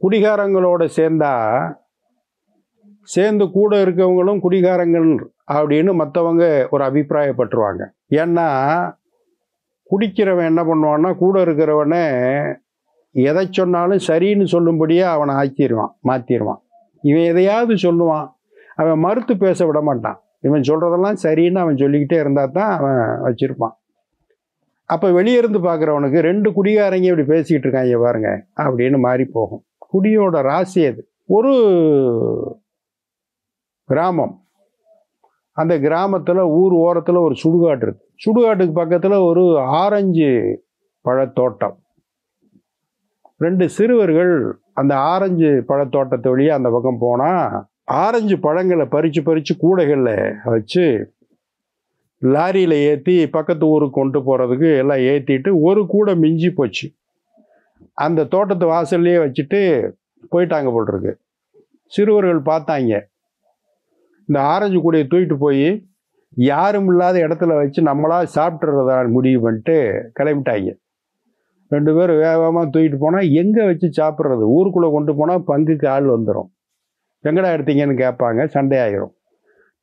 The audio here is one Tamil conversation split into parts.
குடிகாரங்களோட சேர்ந்து கூட இருக்கவங்களும் குடிகாரங்கள் அப்படின்னு மற்றவங்க ஒரு அபிப்பிராயப்பட்டுருவாங்க. ஏன்னா குடிக்கிறவன் என்ன பண்ணுவான்னா கூட இருக்கிறவனை எதை சொன்னாலும் சரின்னு சொல்லும்படியே அவனை மாற்றிடுவான். இவன் எதையாவது சொல்லுவான், அவன் மறுத்து பேச விட மாட்டான். இவன் சொல்கிறதெல்லாம் சரின்னு அவன் சொல்லிக்கிட்டே இருந்தால் தான் அவன் வச்சுருப்பான். அப்போ வெளியே இருந்து பார்க்குறவனுக்கு 2 குடிகாரங்க இப்படி பேசிக்கிட்டு இருக்காங்க பாருங்க அப்படின்னு மாறி போகும். குடியோட ராசி அது. ஒரு கிராமம், அந்த கிராமத்தில் ஊர் ஓரத்தில் ஒரு சுடுகாடு இருக்கு. சுடுகாட்டுக்கு பக்கத்தில் ஒரு ஆரஞ்சு பழத்தோட்டம். 2 சிறுவர்கள் அந்த ஆரஞ்சு பழத்தோட்டத்தை வழியே அந்த பக்கம் போனால் ஆரஞ்சு பழங்களை பறித்து கூடைகளில் வச்சு லாரியில் ஏற்றி பக்கத்து ஊருக்கு கொண்டு போகிறதுக்கு எல்லாம் ஏற்றிட்டு ஒரு கூடை மிஞ்சி போச்சு. அந்த தோட்டத்து வாசல்லையே வச்சுட்டு போயிட்டாங்க போல் இருக்கு. சிறுவர்கள் பார்த்தாங்க, இந்த ஆரஞ்சு கூடையை தூக்கிட்டு போய் யாரும் இல்லாத இடத்துல வச்சு நம்மளா சாப்பிட்றதா முடிவு பண்ணிட்டு கிளம்பிட்டாங்க. 2 பேரும் வேகமாக தூக்கிட்டு போனால் எங்கே வச்சு சாப்பிட்றது? ஊருக்குள்ளே கொண்டு போனால் பங்குக்கு ஆள் வந்துடும். எங்கடா எடுத்தீங்கன்னு கேட்பாங்க, சண்டையாயிரும்.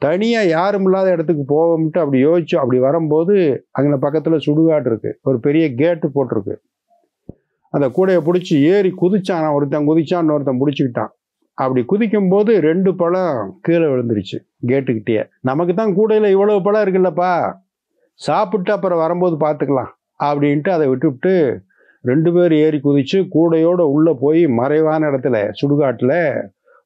தனியாக யாரும் இல்லாத இடத்துக்கு போகும்ட்டு அப்படி யோசிச்சு அப்படி வரும்போது அங்கே பக்கத்தில் சுடுகாடு இருக்குது. ஒரு பெரிய கேட்டு போட்டிருக்கு. அந்த கூடையை பிடிச்சி ஏறி குதிச்சான். ஒருத்தன் குதிச்சான், இன்னொருத்தன் பிடிச்சிக்கிட்டான். அப்படி குதிக்கும்போது 2 பழம் கீழே விழுந்துருச்சு கேட்டுக்கிட்டே. நமக்கு தான் கூடையில் இவ்வளவு பழம் இருக்குல்லப்பா, சாப்பிட்டு அப்புறம் வரும்போது பார்த்துக்கலாம் அப்படின்ட்டு அதை விட்டுவிட்டு 2 பேர் ஏறி குதிச்சு கூடையோடு உள்ளே போய் மறைவான இடத்துல சுடுகாட்டில்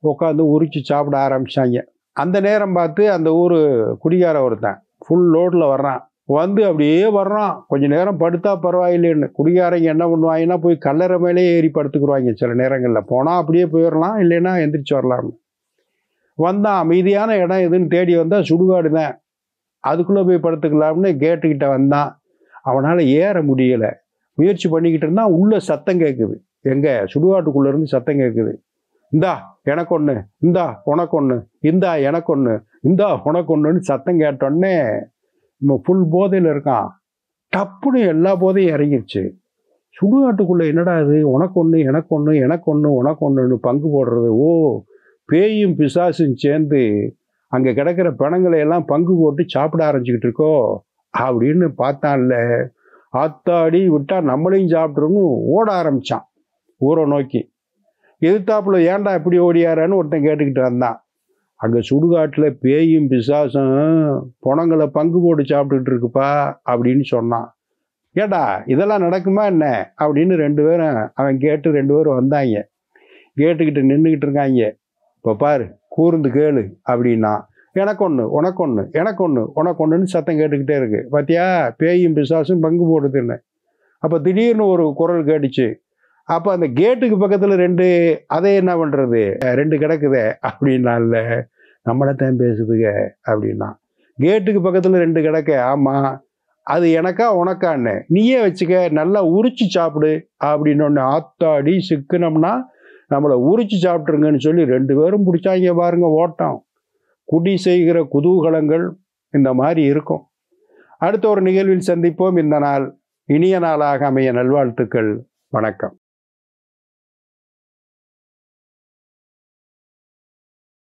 உட்காந்து உரிச்சு சாப்பிட ஆரம்பிச்சாங்க. அந்த நேரம் பார்த்து அந்த ஊர் குடிகார ஒருத்தன் ஃபுல் லோடில் வர்றான். வந்து அப்படியே வர்றான். கொஞ்சம் நேரம் படுத்தா பரவாயில்லைன்னு குடிகாரங்க என்ன பண்ணுவாங்கன்னா போய் கல்லறை மேலே ஏறி படுத்துக்குருவாங்க. சில நேரங்களில் போனால் அப்படியே போயிடலாம், இல்லைன்னா எந்திரிச்சு வரலாம்னு. வந்தான், அமைதியான இடம் எதுன்னு தேடி வந்தால் சுடுகாடு தான். அதுக்குள்ளே போய் படுத்துக்கலாம்னு கேட்டுக்கிட்ட வந்தான். அவனால் ஏற முடியலை. முயற்சி பண்ணிக்கிட்டு இருந்தால் உள்ள சத்தம் கேட்குது. எங்கே? சுடுகாட்டுக்குள்ளேருந்து சத்தம் கேட்குது. இந்தா எனக்கு ஒன்று, இந்தா உனக்கு ஒன்று, இந்தா எனக்கு ஒன்று, இந்தா உனக்கு ஒன்றுன்னு சத்தம் கேட்டோடனே ஃபுல் போதையில் இருக்கான். டப்புன்னு எல்லா போதையும் இறங்கிடுச்சு. சுடுகாட்டுக்குள்ளே என்னடா இது, உனக்கு ஒன்று எனக்கு ஒன்று, எனக்கு ஒன்று உனக்கு ஒன்றுன்னு பங்கு போடுறது. ஓ, பேயும் பிசாசும் சேர்ந்து அங்கே கிடக்கிற பிணங்களை எல்லாம் பங்கு போட்டு சாப்பிட ஆரம்பிச்சுக்கிட்டு இருக்கோ அப்படின்னு பார்த்தான்ல. ஆத்தாடி விட்டா நம்மளையும் சாப்பிட்றோன்னு ஓட ஆரம்பித்தான் ஊரை நோக்கி. எதிர்த்தாப்புல ஏன்டா இப்படி ஓடியாரான்னு ஒருத்தன் கேட்டுக்கிட்டு வந்தான். அங்கே சுடுகாட்டில் பேயும் பிசாசும் பணங்களை பங்கு போட்டு சாப்பிட்டுக்கிட்டு இருக்குப்பா அப்படின்னு சொன்னான். ஏடா இதெல்லாம் நடக்குமா என்ன அப்படின்னு 2 பேரும் அவன் கேட்டு 2 பேரும் வந்தாங்க. கேட்டுக்கிட்டு நின்றுக்கிட்டு இருக்காங்க. இப்போ பாரு, கூர்ந்து கேளு அப்படின்னா, எனக்கு ஒன்று உனக்கு ஒன்று, எனக்கு ஒன்று உனக்கு ஒன்றுன்னு சத்தம் கேட்டுக்கிட்டே இருக்கு. பார்த்தியா, பேயும் பிசாசும் பங்கு போடுதுன்னு. அப்போ திடீர்னு ஒரு குரல் கேட்டுச்சு. அப்போ அந்த கேட்டுக்கு பக்கத்தில் 2, அதை என்ன பண்ணுறது, 2 கிடக்குதே அப்படின்னால, நம்மளைத்தான் பேசுதுங்க அப்படின்னா. கேட்டுக்கு பக்கத்தில் 2 கிடக்க, ஆமாம் அது எனக்கா உனக்கான்னு நீயே வச்சுக்க, நல்லா உரிச்சு சாப்பிடு அப்படின்னு. ஆத்தாடி சிக்கனம்னா நம்மளை உரிச்சு சாப்பிட்ருங்கன்னு சொல்லி 2 பேரும் பிடிச்சாங்க பாருங்க ஓட்டம். குடி செய்கிற குதூகலங்கள் இந்த மாதிரி இருக்கும். அடுத்த ஒரு நிகழ்வில் சந்திப்போம். இந்த நாள் இனிய நாளாக அமைய நல்வாழ்த்துக்கள். வணக்கம்.